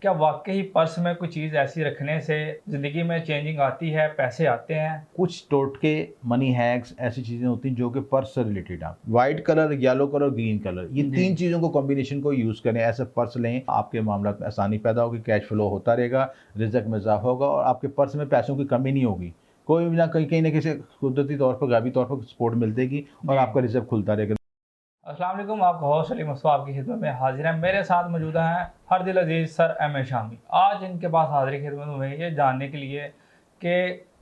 क्या वाकई पर्स में कोई चीज़ ऐसी रखने से ज़िंदगी में चेंजिंग आती है, पैसे आते हैं? कुछ टोटके, मनी हैक्स ऐसी चीज़ें होती हैं जो कि पर्स से रिलेटेड हैं। White colour, yellow colour, green colour, ये जी। 3 चीज़ों को कॉम्बिनेशन को यूज़ करें। ऐसे पर्स लें, आपके मामला में आसानी पैदा होगी, कैश फ्लो होता रहेगा, रिज़्क में इज़ाफ़ा होगा और आपके पर्स में पैसों की कमी नहीं होगी। कोई भी ना कहीं न किसी कुदरती तौर पर, गायबी तौर पर सपोर्ट मिलेगी और जी। आपका रिज़्क खुलता रहेगा। अस्सलाम वालेकुम, आपका होस्ट अली मुस्तफ़ा आपकी खिदमत में हाजिर है। मेरे साथ मौजूद हैं हर दिल अजीज़ सर एम.ए. शामी। आज इनके पास हाज़िर खिदमत में ये जानने के लिए कि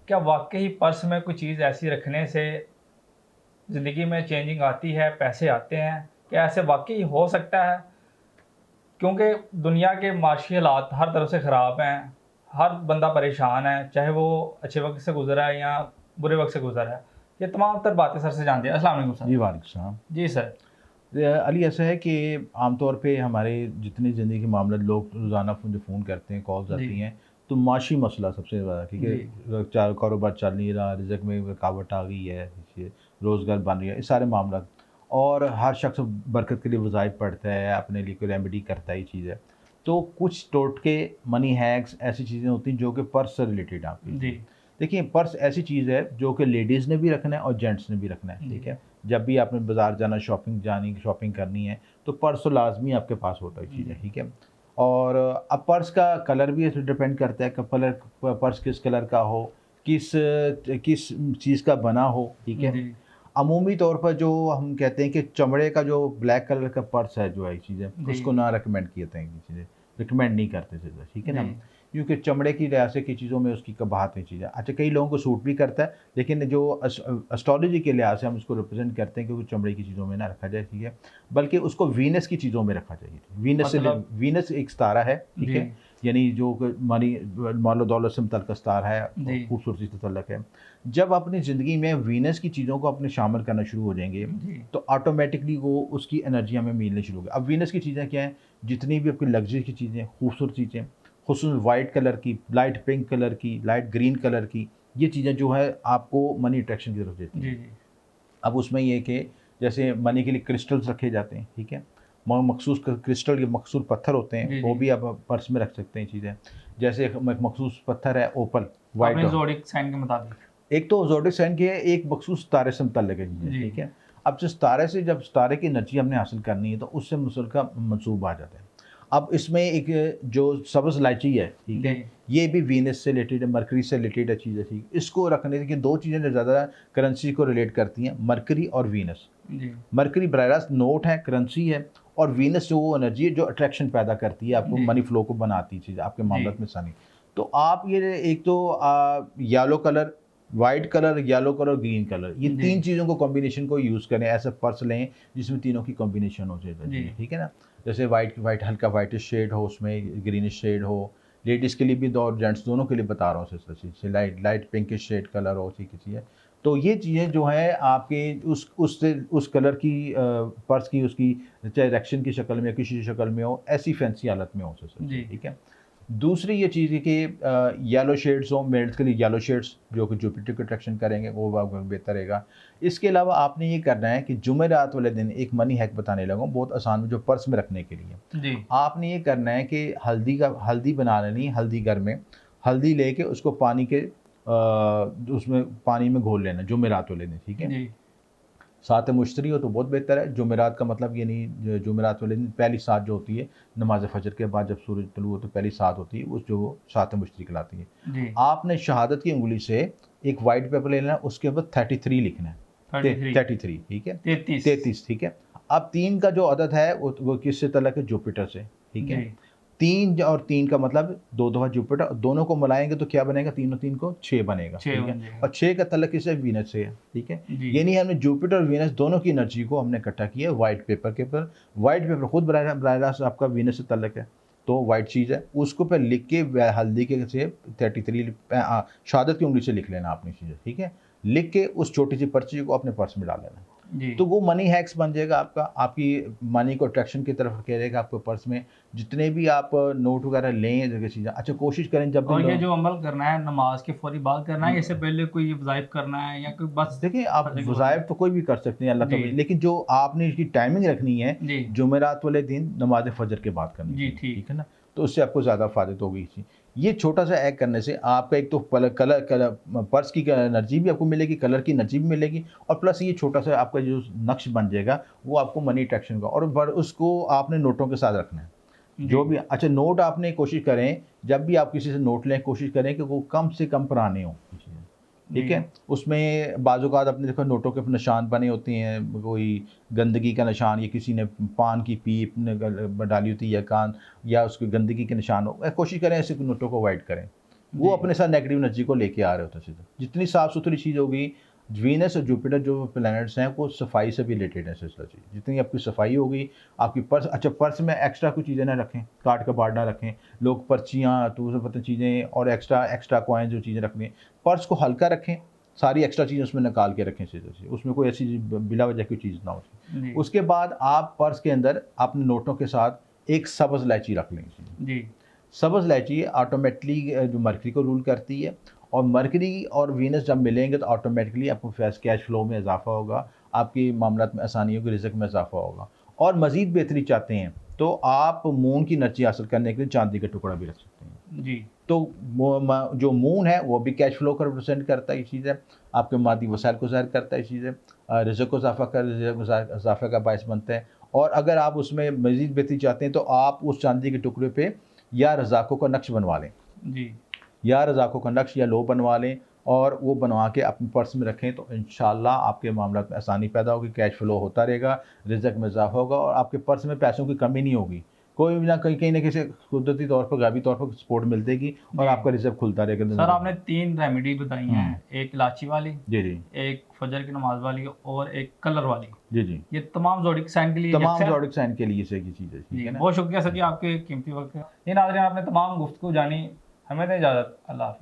क्या वाकई पर्स में कोई चीज़ ऐसी रखने से ज़िंदगी में चेंजिंग आती है, पैसे आते हैं? क्या ऐसे वाकई हो सकता है? क्योंकि दुनिया के माशी हालात हर तरफ से ख़राब हैं, हर बंदा परेशान है, चाहे वो अच्छे वक्त से गुजरा है या बुरे वक्त से गुजरा है। ये तमाम तर बातें सर से जानते हैं। अस्सलाम वालेकुम सर। जी, वालेकुम सलाम। जी सर। अली, ऐसा है कि आमतौर पे हमारे जितनी ज़िंदगी के मामले लोग रोज़ाना मुझे फ़ोन करते हैं, कॉल्स जी। आती हैं, तो माशी मसला सबसे ज़्यादा, ठीक जी। है? कारोबार चल नहीं रहा, रिज़्क में रुकावट आ गई है, ये रोज़गार बन रही है, ये सारे मामला। और हर शख्स बरकत के लिए वज़ाइफ पढ़ता है, अपने लिए कोई रेमेडी करता है, ये चीज़ है। तो कुछ टोटके, मनी हैक्स ऐसी चीज़ें होती हैं जो कि पर्स से रिलेटेड आपकी। जी। देखिए, पर्स ऐसी चीज़ है जो कि लेडीज़ ने भी रखना है और जेंट्स ने भी रखना है, ठीक जी। है? जब भी आपने बाज़ार जाना, शॉपिंग करनी है, तो पर्स तो लाज़मी आपके पास होता है, चीज़ है, जी। ठीक है? और अब पर्स का कलर भी इसमें डिपेंड करता है कि पर्स किस कलर का हो, किस किस चीज़ का बना हो, ठीक है? जी। अमूमी तौर पर जो हम कहते हैं कि चमड़े का जो ब्लैक कलर का पर्स है, जो है चीज़ें, जी। उसको ना रिकमेंड किए थे, ये चीज़ें रिकमेंड नहीं करते थे, ठीक है ना? जी। क्योंकि चमड़े की लिहाज से की चीज़ों में उसकी कबाहत है चीज़ें। अच्छा, कई लोगों को सूट भी करता है, लेकिन जो एस्ट्रोलॉजी के लिहाज से हम उसको रिप्रेजेंट करते हैं कि वो चमड़े की चीज़ों में ना रखा जाए, ठीक है? बल्कि उसको वीनस की चीज़ों में रखा चाहिए। मतलब वीनस एक सितारा है, ठीक जी। है? यानी जो कि माल दौलत से मुतल्लिक़ सितारा है, जी। खूबसूरती से मुतल्लिक़ है। जब अपनी ज़िंदगी में वीनस की चीज़ों को अपने शामिल करना शुरू हो जाएंगे, जी। तो ऑटोमेटिकली वो उसकी एनर्जी हमें मिलनी शुरू होगी। अब वीनस की चीज़ें क्या हैं? जितनी भी आपकी लग्जरी की चीज़ें, खूबसूरत चीज़ें, खुसूसन वाइट कलर की, लाइट पिंक कलर की, लाइट ग्रीन कलर की, ये चीज़ें जो है आपको मनी अट्रैक्शन की तरफ देती जी। हैं। जी। अब उसमें ये कि जैसे मनी के लिए क्रिस्टल्स रखे जाते हैं, ठीक है? मखसूस क्रिस्टल के मखसूस पत्थर होते हैं, जी। वो जी। भी आप पर्स में रख सकते हैं चीज़ें। जैसे एक मखसूस पत्थर है ओपल, वाइट। अपने ज़ोडिक साइन के मुताबिक। एक तो ज़ोडिक साइन की है, एक मखसूस तारे से मुतल्लिक़ है चीज़ें, जी। ठीक है? अब जब सितारे की एनर्जी हमने हासिल करनी है, तो उससे मुतल्लिक़ मंसूब आ जाता है। अब इसमें एक जो सब्ज़ इलायची है, ठीक जी। है? ये भी वीनस से रिलेटेड है, मरकरी से रिलेटेड है चीज़ें, ठीक? इसको रखने की 2 चीज़ें जो ज़्यादा करेंसी को रिलेट करती हैं, मरकरी और वीनस। जी। मरकरी बराह रास्त नोट है, करेंसी है, और वीनस जो वो एनर्जी है जो अट्रैक्शन पैदा करती है, आपको जी। मनी फ्लो को बनाती है, चीज़ आपके जी। मामलात में आसानी। तो आप ये एक तो yellow colour, white colour, yellow colour, green colour, ये जी। 3 चीज़ों को कॉम्बिनेशन को यूज़ करें। ऐसा पर्स लें जिसमें तीनों की कॉम्बिनेशन हो जाए, जी। ठीक है ना? जैसे वाइट हल्का वाइटिश शेड हो, उसमें ग्रीनिश शेड हो। लेडीज़ के लिए भी दो और जेंट्स दोनों के लिए बता रहा हूँ, जैसे लाइट पिंकिश शेड कलर हो, ठीक है? तो ये चीज़ें जो है आपके उस कलर की पर्स की, उसकी चाहे रेक्शन की शक्ल में या किसी शक्ल में हो, ऐसी फैंसी हालत में हो जी। ठीक है? दूसरी ये चीज़ है कि येलो शेड्स हो, मेल्स के लिए येलो शेड्स जो कि जुपिटर को अट्रैक्शन करेंगे, वो बेहतर रहेगा। इसके अलावा आपने ये करना है कि जुमेरात वाले दिन एक मनी हैक बताने लगा हूँ, बहुत आसान, जो पर्स में रखने के लिए। जी। आपने ये करना है कि हल्दी बना लेनी है, हल्दी घर में। हल्दी लेके उसको उसमें पानी में घोल लेना जुमेरात वाले दिन, ठीक है? जी। सात मुश्तरी हो तो बहुत बेहतर है। जुमेरात का मतलब ये नहीं, जुमेरात वाले दिन पहली सात जो होती है नमाज फजर के बाद, जब सूरज तुलू हो तो पहली सात होती है, उस जो सात मुश्तरी कहलाती है। जी। आपने शहादत की उंगली से एक वाइट पेपर लेना है, उसके ऊपर 33 लिखना है। 33। 33, ठीक है? 33। 33, ठीक है? अब 3 का जो अदद है वो किससे तल्लक है? जुपिटर से, ठीक है? जी। 3 और 3 का मतलब 2 दफ़ा जुपिटर, दोनों को मिलाएँगे तो क्या बनेगा? 3 और 3 को 6 बनेगा, 6 ठीक है? बन जाएगा। और 6 का तल्लक किससे? वीनस से है, ठीक है? जी। यानी हमने जुपिटर और वीनस दोनों की एनर्जी को हमने इकट्ठा किया है वाइट पेपर के ऊपर। वाइट पेपर खुद बराह रास्त आपका वीनस से तल्लक है, तो वाइट चीज़ है, उसको पे लिख के हल्दी के से 33 शहादत की उंगली से लिख लेना आपने चीज़ें, ठीक है? लिख के उस छोटी सी पर्ची को अपने पर्स में डाल लेना। जी। तो वो मनी हैक्स बन जाएगा आपका, आपकी मनी को अट्रैक्शन की तरफ करेगा आपके पर्स में। जितने भी आप नोट वगैरह लें, जगह चीज़ें, अच्छा कोशिश करें जब भी और ये जो अमल करना है नमाज के फौरी बाद करना है, इससे पहले कोई वज़ाइफ करना है या कोई बस देखिए, आप फजर के बाद? वज़ाइफ तो कोई भी कर सकते हैं, अल्लाह जी। तआला, लेकिन जो आपने इसकी टाइमिंग रखनी है, जी। जुमेरात वाले दिन नमाज फजर के बाद करनी जी। चाहिए, ठीक ठीक। है ना? तो उससे आपको ज़्यादा फ़ायदा होगी। ये छोटा सा ऐड करने से आपका एक तो कलर पर्स की एनर्जी भी आपको मिलेगी, कलर की एनर्जी भी मिलेगी, और प्लस ये छोटा सा आपका जो नक्श बन जाएगा वो आपको मनी अट्रैक्शन का, और उसको आपने नोटों के साथ रखना है। जो भी अच्छा नोट आपने कोशिश करें, जब भी आप किसी से नोट लें कोशिश करें कि वो कम से कम पुराने हों, ठीक है। उसमें बाज़-औक़ात आपने देखा नोटों के निशान बने होते हैं, कोई गंदगी का निशान, या किसी ने पान की पीप डाली होती है या कान, या उसकी गंदगी के निशान हो, कोशिश करें ऐसे नोटों को अवॉइड करें। वो अपने साथ नेगेटिव एनर्जी को लेके आ रहे होते हैं। जितनी साफ़ सुथरी चीज़ होगी, वीनस और जुपिटर जो प्लैनेट्स हैं वो सफाई से भी रिलेटेड है सिलसिला चीज़। जितनी आपकी सफाई होगी, आपकी पर्स, अच्छा पर्स में एक्स्ट्रा कुछ चीज़ें ना रखें, काट का बाढ़ ना रखें। लोग पर्चियाँ तो पता चीज़ें और एक्स्ट्रा कॉइन जो चीज़ें रखनी है, पर्स को हल्का रखें, सारी एक्स्ट्रा चीज़ें उसमें निकाल के रखें से, उसमें कोई ऐसी बिला वजह की चीज़ ना हो। उसके बाद आप पर्स के अंदर अपने नोटों के साथ एक सब्ज़ इलायची रख लें जी। सब्ज़ इलायची ऑटोमेटिकली जो मरकरी को रूल करती है, और मरकरी और वीनस जब मिलेंगे तो ऑटोमेटिकली आपको कैश फ्लो में इजाफा होगा, आपकी मामलात में आसानी होगी, रिज़्क में इजाफा होगा। और मज़ीद बेहतरी चाहते हैं तो आप मून की एनर्जी हासिल करने के लिए चांदी का टुकड़ा भी रख सकते हैं जी। तो जो मून है वो भी कैश फ्लो का रिप्रेजेंट करता है, ये चीज़ है, आपके मादी वसाइल को ज़ाहिर करता है, ये चीज़ है, रिज़्क को इजाफा का बायस बनता है। और अगर आप उसमें मज़ीद बेहतरी चाहते हैं तो आप उस चांदी के टुकड़े पे या रज़ाकों का नक्श बनवा लें जी, या रज़ाकों का नक्श या लो बनवा लें, और वो बनवा के अपने पर्स में रखें, तो इंशाल्लाह आपके मामला में आसानी पैदा होगी, कैश फ्लो होता रहेगा, रिज़्क में इजाफा होगा, और आपके पर्स में पैसों की कमी नहीं होगी। कोई भी ना कहीं ना किसी कुदरती तौर पर, गायबी तौर पर सपोर्ट मिलती और आपका रिज़र्व खुलता रहेगा। सर आपने 3 रेमेडी बताई हैं, एक इलायची वाली जी, एक फजर की नमाज वाली और एक कलर वाली जी। ये तमाम ज़ोडिक साइन के लिए, तमाम ज़ोडिक साइन के लिए सही चीज़ है। बहुत शुक्रिया सर जी आपके कीमती वक्त। ये नाज़रीन आपने तमाम गुफ्तगू जानी, हमें दें इजाज़त, अल्लाह हाफ़िज़।